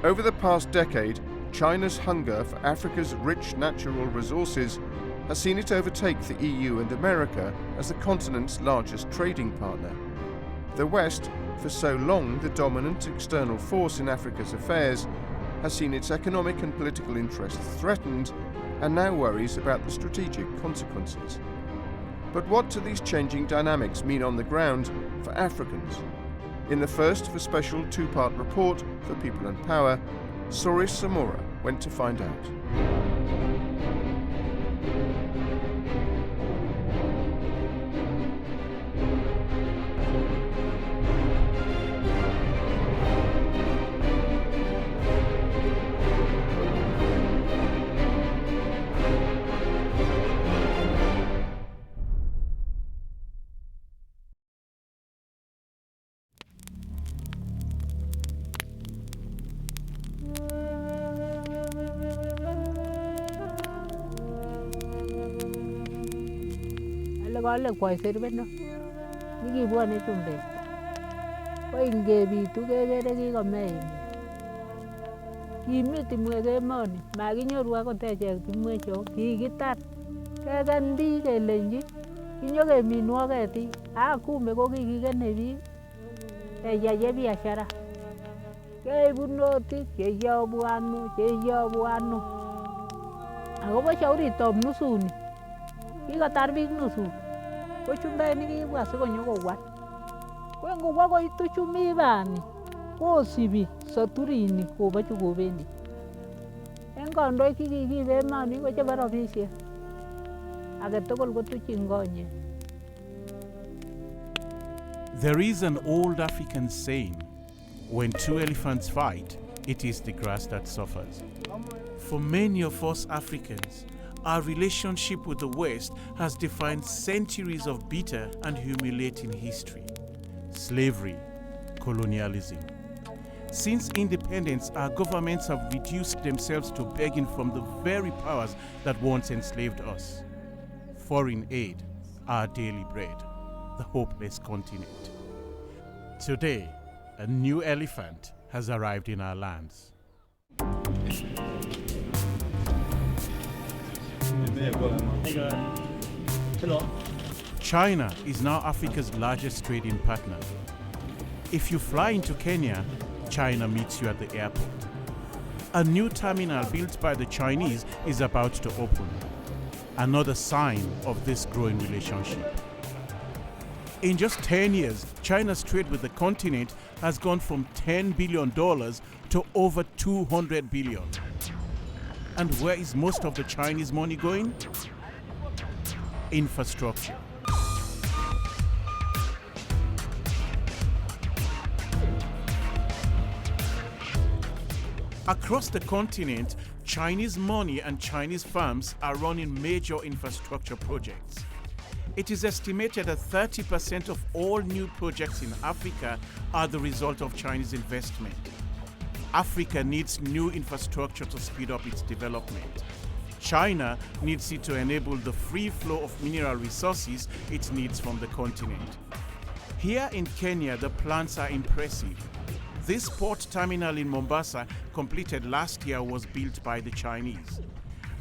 Over the past decade, China's hunger for Africa's rich natural resources has seen it overtake the EU and America as the continent's largest trading partner. The West, for so long the dominant external force in Africa's affairs, has seen its economic and political interests threatened and now worries about the strategic consequences. But what do these changing dynamics mean on the ground for Africans? In the first of a special two-part report for People and Power, Sorious Samura went to find out. Kole kwaiser beno nikibwane chumbek ko ingebitu kekere kikomei kimi timwek emoni makinyoru akot echek timwecho kikitar keken biik kelenji kinyokeminwo ketik kumbe ko kikikene biik keyae biashara keibu notik cheyobu ano akobo shauritab nusuni kikotar biik nusu ko chumbek nikibwa sikonyokowal ko ngobwa koitu chumibani kosibi soturini kobochu kobendi en kandoik chikikiib emoni ko chebo rabisiek age tugul kotuchin konyek. There is an old African saying, when two elephants fight, it is the grass that suffers. For many of us Africans, our relationship with the West has defined centuries of bitter and humiliating history. Slavery, colonialism. Since independence, our governments have reduced themselves to begging from the very powers that once enslaved us. Foreign aid, our daily bread, the hopeless continent. Today, a new elephant has arrived in our lands. China is now Africa's largest trading partner. If you fly into Kenya, China meets you at the airport. A new terminal built by the Chinese is about to open. Another sign of this growing relationship. In just 10 years, China's trade with the continent has gone from $10 billion to over $200 billion. And where is most of the Chinese money going? Infrastructure. Across the continent, Chinese money and Chinese firms are running major infrastructure projects. It is estimated that 30% of all new projects in Africa are the result of Chinese investment. Africa needs new infrastructure to speed up its development. China needs it to enable the free flow of mineral resources it needs from the continent. Here in Kenya, the plans are impressive. This port terminal in Mombasa, completed last year, was built by the Chinese.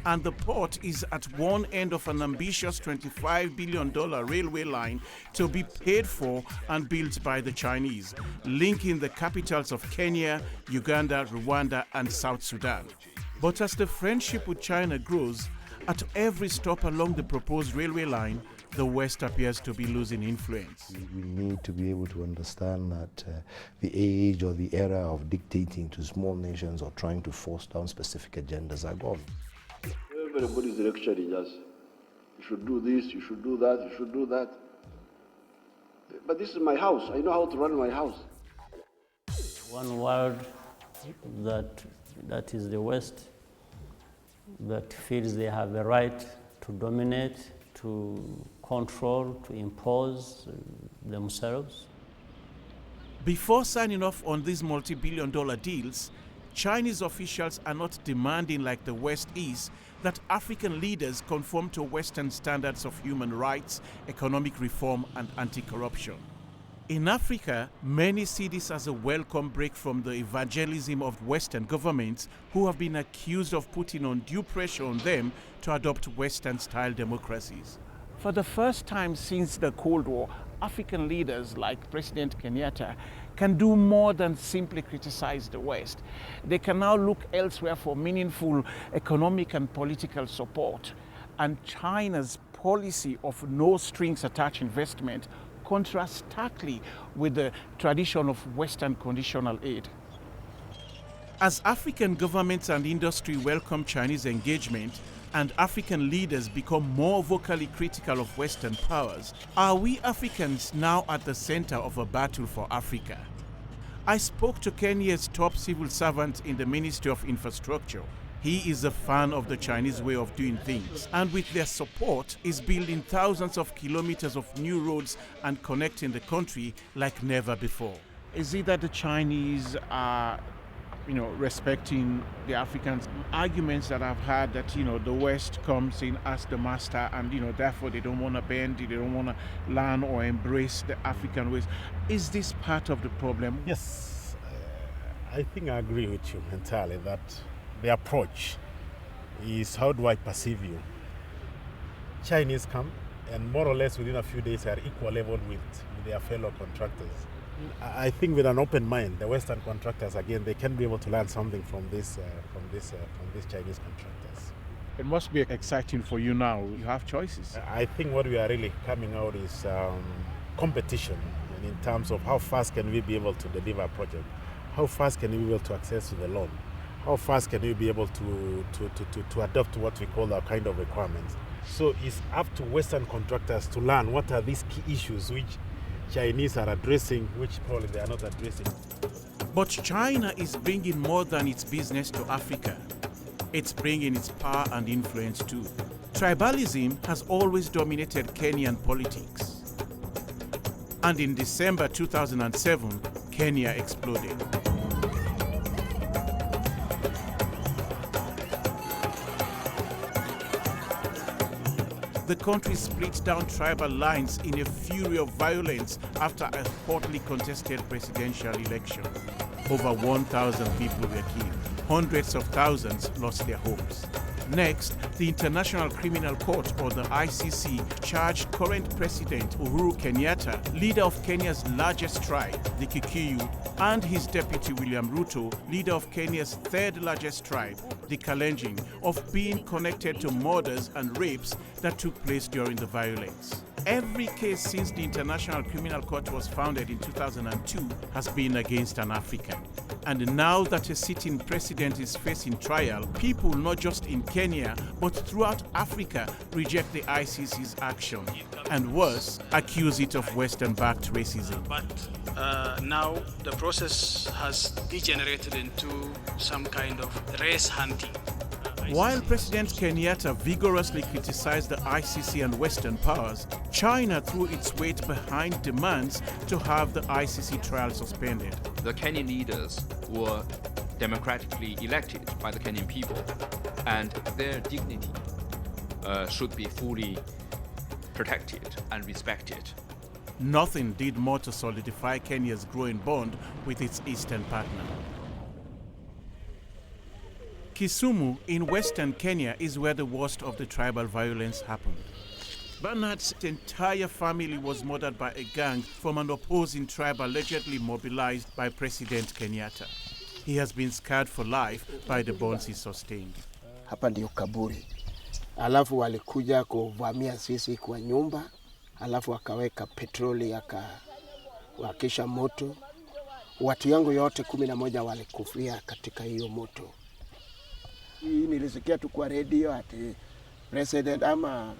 And the port is at one end of an ambitious $25 billion railway line to be paid for and built by the Chinese, linking the capitals of Kenya, Uganda, Rwanda, and South Sudan. But as the friendship with China grows, at every stop along the proposed railway line, the West appears to be losing influence. We need to be able to understand that the age or the era of dictating to small nations or trying to force down specific agendas are gone. Everybody's lecturing us. You should do this, you should do that, you should do that. But this is my house. I know how to run my house. One world that is the West, that feels they have the right to dominate, to control, to impose themselves. Before signing off on these multi-billion-dollar deals, Chinese officials are not demanding, like the West is, that African leaders conform to Western standards of human rights, economic reform, and anti-corruption. In Africa, many see this as a welcome break from the evangelism of Western governments who have been accused of putting undue pressure on them to adopt Western-style democracies. For the first time since the Cold War, African leaders like President Kenyatta can do more than simply criticize the West. They can now look elsewhere for meaningful economic and political support. And China's policy of no strings attached investment contrasts starkly with the tradition of Western conditional aid. As African governments and industry welcome Chinese engagement and African leaders become more vocally critical of Western powers, are we Africans now at the center of a battle for Africa? I spoke to Kenya's top civil servant in the Ministry of Infrastructure. He is a fan of the Chinese way of doing things, and with their support is building thousands of kilometers of new roads and connecting the country like never before. Is it that the Chinese are, respecting the Africans? Arguments that I've heard that, the West comes in as the master and, therefore they don't want to bend, they don't want to learn or embrace the African ways. Is this part of the problem? Yes, I think I agree with you entirely that the approach is, how do I perceive you? Chinese come and more or less within a few days are equal level with their fellow contractors. I think with an open mind, the Western contractors, again, they can be able to learn something from these Chinese contractors. It must be exciting for you now. You have choices. I think what we are really coming out is competition, and in terms of how fast can we be able to deliver a project, how fast can we be able to access to the loan, how fast can we be able to adopt what we call our kind of requirements. So it's up to Western contractors to learn what are these key issues which Chinese are addressing, which probably they are not addressing. But China is bringing more than its business to Africa. It's bringing its power and influence too. Tribalism has always dominated Kenyan politics. And in December 2007, Kenya exploded. The country split down tribal lines in a fury of violence after a hotly contested presidential election. Over 1,000 people were killed. Hundreds of thousands lost their homes. Next, the International Criminal Court, or the ICC, charged current President Uhuru Kenyatta, leader of Kenya's largest tribe, the Kikuyu, and his deputy William Ruto, leader of Kenya's third largest tribe, the Kalenjin, of being connected to murders and rapes that took place during the violence. Every case since the International Criminal Court was founded in 2002 has been against an African. And now that a sitting president is facing trial, people not just in Kenya but throughout Africa reject the ICC's action and worse, accuse it of Western-backed racism. But now the process has degenerated into some kind of race hunting. While President Kenyatta vigorously criticized the ICC and Western powers, China threw its weight behind demands to have the ICC trial suspended. The Kenyan leaders were democratically elected by the Kenyan people, and their dignity should be fully protected and respected. Nothing did more to solidify Kenya's growing bond with its eastern partner. Kisumu in western Kenya is where the worst of the tribal violence happened. Bernard's entire family was murdered by a gang from an opposing tribe allegedly mobilized by President Kenyatta. He has been scarred for life by the bonds he sustained. Hapa ndio kaburi. Alafu walikuja kuvamia sisi kwa nyumba, alafu wakaweka petroli wakisha moto. Watu yangu yote 11 walikufia katika hiyo moto. Hii nilisikia tu kwa radio ati president ama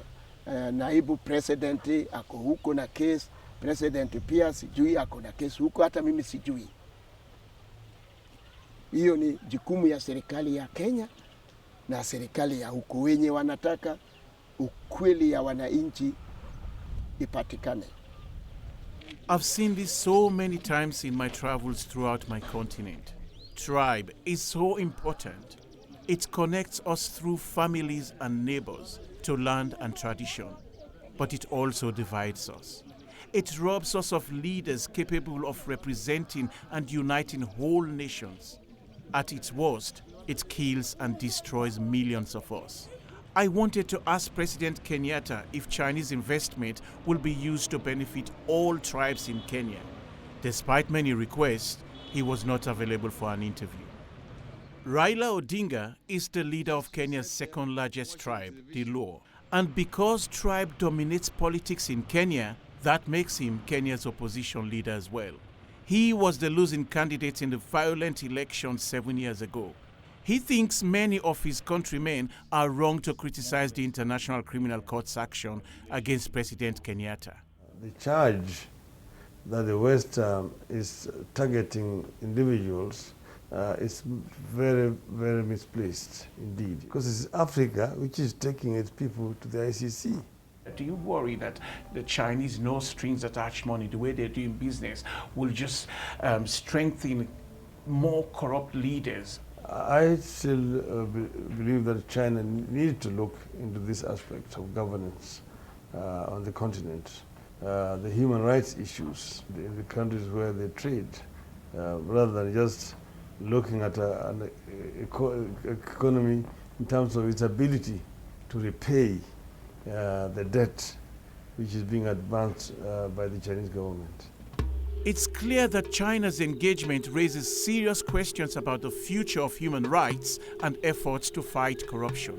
naibu president ako huko na case, president pia sijui ako na case huko, hata mimi sijui. Hiyo ni jukumu ya serikali ya Kenya na serikali ya huko, wenye wanataka ukweli ya wananchi ipatikane. I've seen this so many times in my travels throughout my continent. Tribe is so important. It connects us through families and neighbors to land and tradition, but it also divides us. it robs us of leaders capable of representing and uniting whole nations. At its worst, it kills and destroys millions of us. I wanted to ask President Kenyatta if Chinese investment will be used to benefit all tribes in Kenya. Despite many requests, he was not available for an interview. Raila Odinga is the leader of Kenya's second largest tribe, the Luo. And because tribe dominates politics in Kenya, that makes him Kenya's opposition leader as well. He was the losing candidate in the violent election 7 years ago. He thinks many of his countrymen are wrong to criticize the International Criminal Court's action against President Kenyatta. The charge that the West is targeting individuals is very, very misplaced indeed, because it's Africa which is taking its people to the ICC. Do you worry that the Chinese no strings attached money, the way they're doing business, will just strengthen more corrupt leaders? I still believe that China needs to look into this aspect of governance on the continent. The human rights issues in the countries where they trade, rather than just looking at an economy in terms of its ability to repay the debt which is being advanced by the Chinese government. It's clear that China's engagement raises serious questions about the future of human rights and efforts to fight corruption.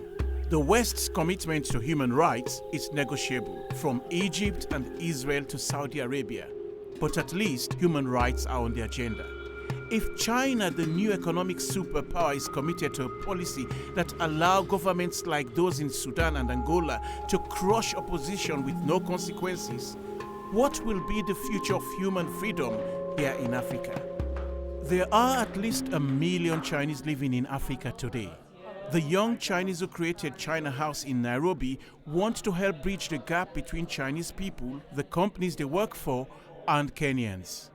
The West's commitment to human rights is negotiable, from Egypt and Israel to Saudi Arabia. But at least human rights are on the agenda. If China, the new economic superpower, is committed to a policy that allows governments like those in Sudan and Angola to crush opposition with no consequences, what will be the future of human freedom here in Africa? There are at least 1 million Chinese living in Africa today. The young Chinese who created China House in Nairobi want to help bridge the gap between Chinese people, the companies they work for, and Kenyans.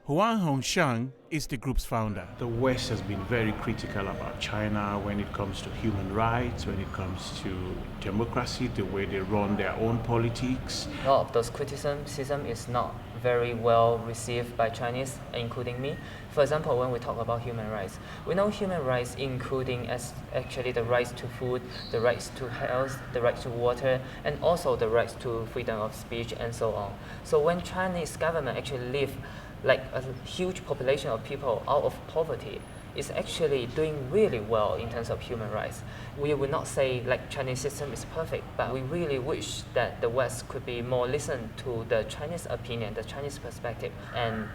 Huang Hongshang is the group's founder. The West has been very critical about China when it comes to human rights, when it comes to democracy, the way they run their own politics. A lot of those criticism is not very well received by Chinese, including me. For example, when we talk about human rights, we know human rights including as actually the rights to food, the rights to health, the rights to water, and also the rights to freedom of speech and so on. So when Chinese government actually leave like a huge population of people out of poverty, is actually doing really well in terms of human rights. We would not say like Chinese system is perfect, but we really wish that the West could be more listen to the Chinese opinion, the Chinese perspective, and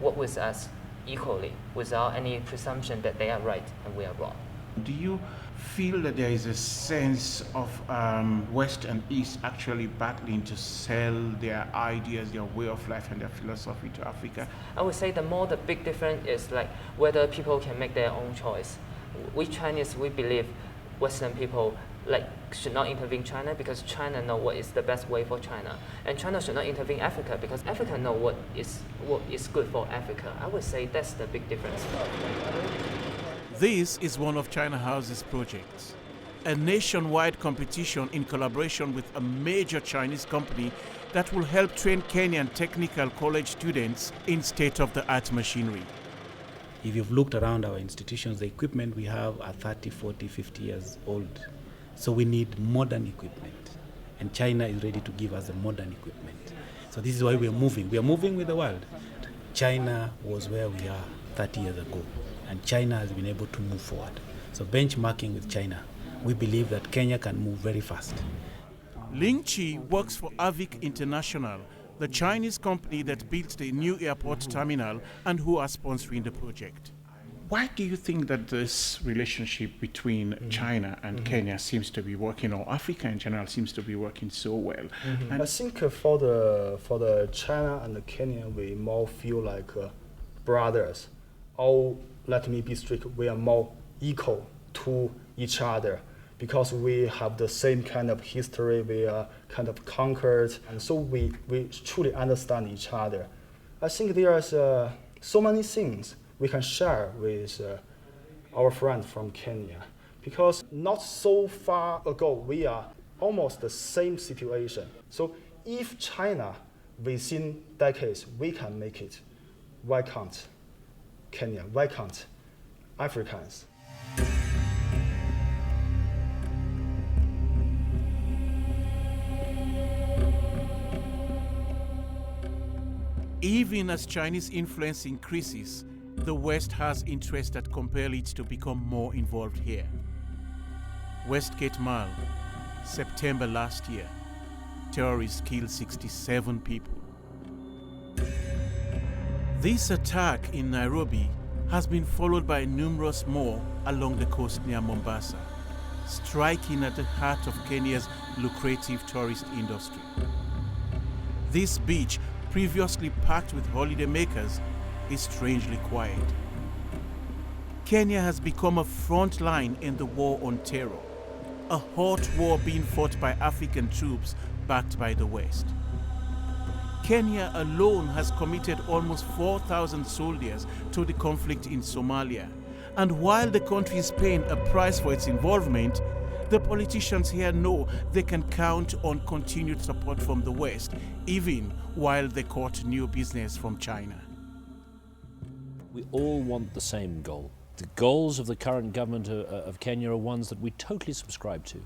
work with us equally without any presumption that they are right and we are wrong. Do you feel that there is a sense of West and East actually battling to sell their ideas, their way of life and their philosophy to Africa? I would say the big difference is like whether people can make their own choice. We Chinese, we believe Western people like should not intervene China because China know what is the best way for China, and China should not intervene Africa because Africa know what is good for Africa. I would say that's the big difference. This is one of China House's projects, a nationwide competition in collaboration with a major Chinese company that will help train Kenyan technical college students in state-of-the-art machinery. If you've looked around our institutions, the equipment we have are 30, 40, 50 years old. So we need modern equipment. And China is ready to give us the modern equipment. So this is why we are moving. We are moving with the world. China was where we are 30 years ago. And China has been able to move forward. So benchmarking with China, we believe that Kenya can move very fast. Ling Chi works for Avic International, the Chinese company that built the new airport terminal and who are sponsoring the project. Why do you think that this relationship between China and Kenya seems to be working, or Africa in general seems to be working so well? I think for the China and the Kenya, we more feel like brothers. Or let me be strict, we are more equal to each other because we have the same kind of history, we are kind of conquered, and so we truly understand each other. I think there's so many things we can share with our friends from Kenya because not so far ago we are almost the same situation. So if China within decades we can make it. Why can't Kenya? Why can't Africans? Even as Chinese influence increases, the West has interests that compel it to become more involved here. Westgate Mall, September last year, terrorists killed 67 people. This attack in Nairobi has been followed by numerous more along the coast near Mombasa, striking at the heart of Kenya's lucrative tourist industry. This beach, previously packed with holidaymakers, is strangely quiet. Kenya has become a front line in the war on terror, a hot war being fought by African troops backed by the West. Kenya alone has committed almost 4,000 soldiers to the conflict in Somalia, and while the country is paying a price for its involvement, the politicians here know they can count on continued support from the West, even while they court new business from China. We all want the same goal. The goals of the current government of Kenya are ones that we totally subscribe to.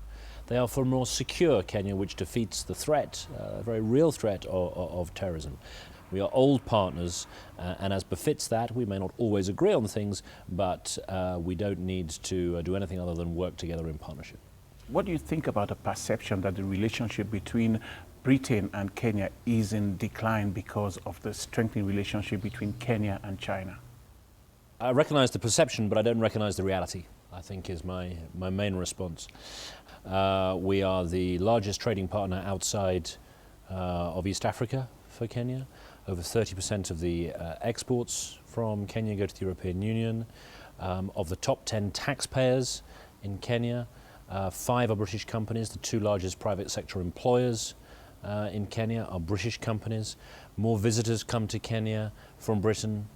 They are for a more secure Kenya, which defeats the threat, a very real threat of terrorism. We are old partners, and as befits that, we may not always agree on things, but we don't need to do anything other than work together in partnership. What do you think about the perception that the relationship between Britain and Kenya is in decline because of the strengthening relationship between Kenya and China? I recognize the perception, but I don't recognize the reality, I think is my main response. We are the largest trading partner outside of East Africa for Kenya. Over 30% of the exports from Kenya go to the European Union. Of the top 10 taxpayers in Kenya, 5 are British companies. The 2 largest private sector employers in Kenya are British companies. More visitors come to Kenya from Britain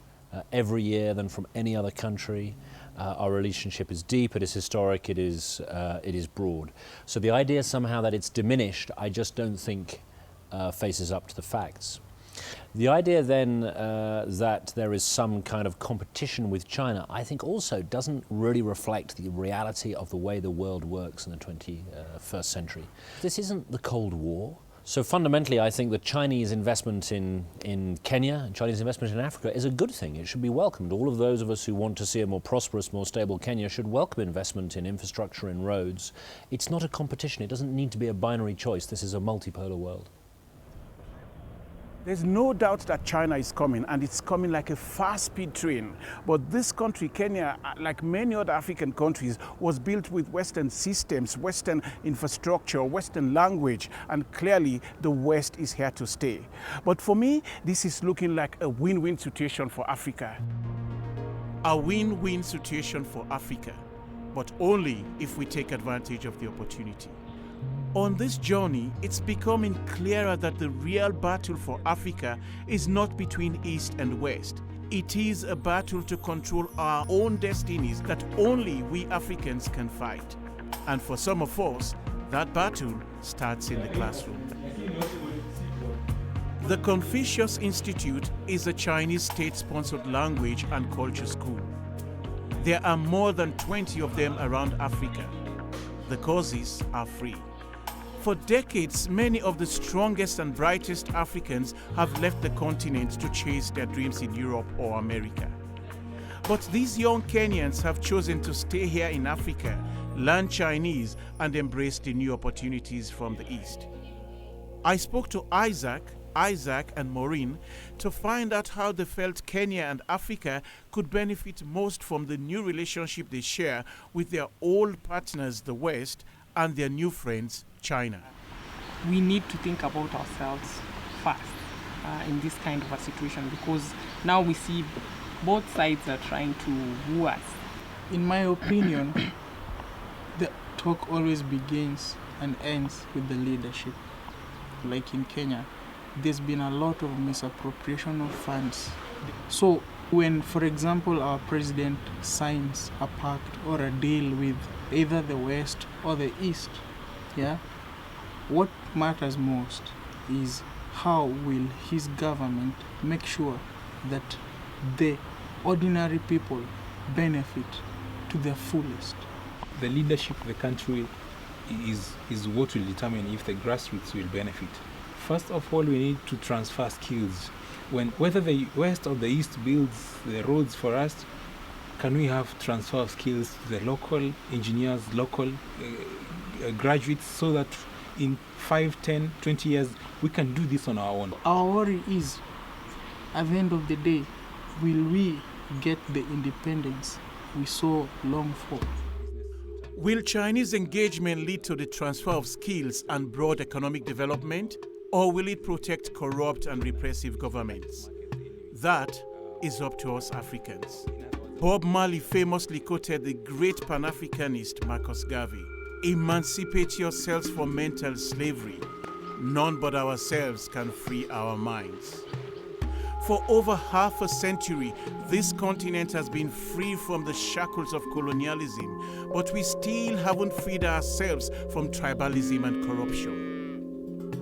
every year than from any other country. Our relationship is deep, it is historic, it is broad. So the idea somehow that it's diminished, I just don't think faces up to the facts. The idea then that there is some kind of competition with China, I think also doesn't really reflect the reality of the way the world works in the 21st century. This isn't the Cold War. So fundamentally, I think the Chinese investment in Kenya and Chinese investment in Africa is a good thing. It should be welcomed. All of those of us who want to see a more prosperous, more stable Kenya should welcome investment in infrastructure, in roads. It's not a competition. It doesn't need to be a binary choice. This is a multipolar world. There's no doubt that China is coming, and it's coming like a fast-speed train. But this country, Kenya, like many other African countries, was built with Western systems, Western infrastructure, Western language, and clearly the West is here to stay. But for me, this is looking like a win-win situation for Africa. A win-win situation for Africa, but only if we take advantage of the opportunity. On this journey, it's becoming clearer that the real battle for Africa is not between East and West. It is a battle to control our own destinies that only we Africans can fight. And for some of us, that battle starts in the classroom. The Confucius Institute is a Chinese state-sponsored language and culture school. There are more than 20 of them around Africa. The courses are free. For decades, many of the strongest and brightest Africans have left the continent to chase their dreams in Europe or America. But these young Kenyans have chosen to stay here in Africa, learn Chinese, and embrace the new opportunities from the East. I spoke to Isaac, and Maureen to find out how they felt Kenya and Africa could benefit most from the new relationship they share with their old partners, the West, and their new friends, China. We need to think about ourselves first in this kind of a situation, because now we see both sides are trying to woo us. In my opinion, the talk always begins and ends with the leadership. Like in Kenya, there's been a lot of misappropriation of funds. So when, for example, our president signs a pact or a deal with either the West or the East, what matters most is how will his government make sure that the ordinary people benefit to the fullest? The leadership of the country is what will determine if the grassroots will benefit. First of all, we need to transfer skills. Whether the West or the East builds the roads for us, can we have transfer of skills to the local engineers, local graduates, so that in 5, 10, 20 years, we can do this on our own? Our worry is, at the end of the day, will we get the independence we so long for? Will Chinese engagement lead to the transfer of skills and broad economic development, or will it protect corrupt and repressive governments? That is up to us Africans. Bob Marley famously quoted the great Pan-Africanist Marcus Garvey, "Emancipate yourselves from mental slavery. None but ourselves can free our minds." For over half a century, this continent has been free from the shackles of colonialism, but we still haven't freed ourselves from tribalism and corruption.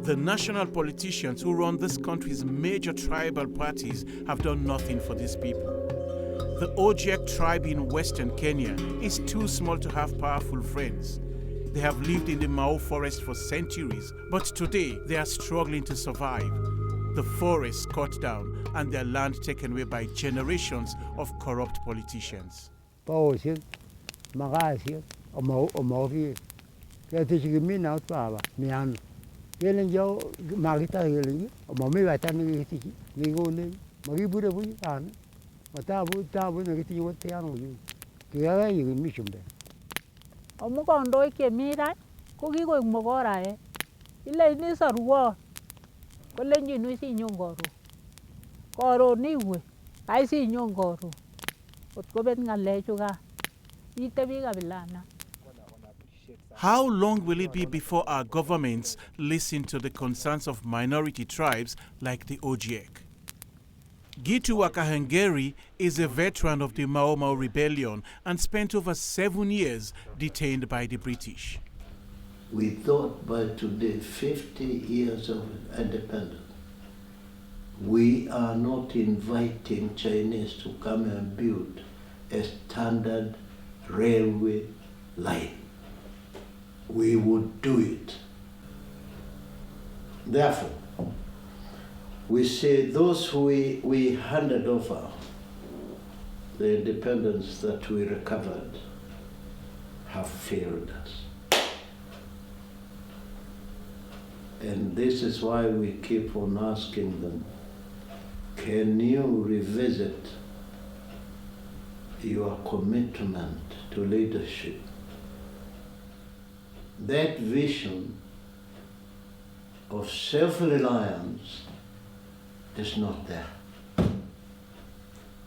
The national politicians who run this country's major tribal parties have done nothing for these people. The Ojek tribe in western Kenya is too small to have powerful friends. They have lived in the Mao forest for centuries, but today they are struggling to survive. The forests cut down and their land taken away by generations of corrupt politicians. Omukondoi kemira ko kikoik mokoraek. Ile ini sarwo kolenjin wis inyon karon. Karon iwe ai si inyon karon. Ot kobet ngalechu ka. Itebi kabilana. How long will it be before our governments listen to the concerns of minority tribes like the Ojek? Gitu Wakahengeri is a veteran of the Mau Mau rebellion and spent over 7 years detained by the British. We thought by today, 50 years of independence, we are not inviting Chinese to come and build a standard railway line. We would do it. Therefore, we say those we handed over the independence that we recovered have failed us. And this is why we keep on asking them, can you revisit your commitment to leadership? That vision of self-reliance is not there.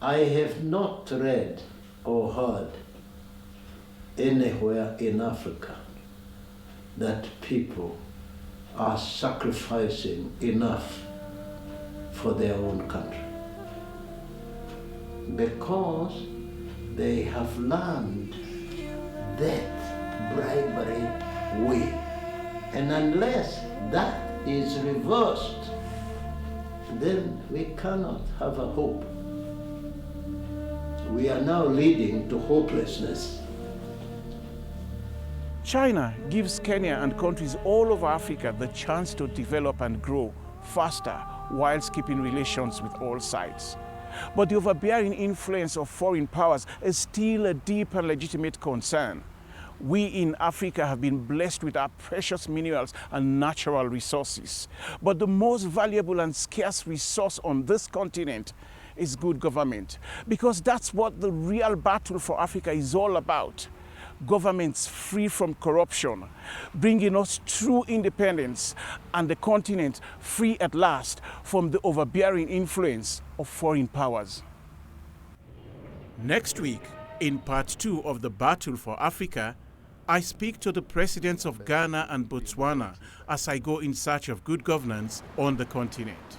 I have not read or heard anywhere in Africa that people are sacrificing enough for their own country, because they have learned that bribery way. And unless that is reversed, then we cannot have a hope. We are now leading to hopelessness. China gives Kenya and countries all over Africa the chance to develop and grow faster whilst keeping relations with all sides. But the overbearing influence of foreign powers is still a deep and legitimate concern. We in Africa have been blessed with our precious minerals and natural resources. But the most valuable and scarce resource on this continent is good government, because that's what the real battle for Africa is all about. Governments free from corruption, bringing us true independence, and the continent free at last from the overbearing influence of foreign powers. Next week, in part 2 of the Battle for Africa, I speak to the presidents of Ghana and Botswana as I go in search of good governance on the continent.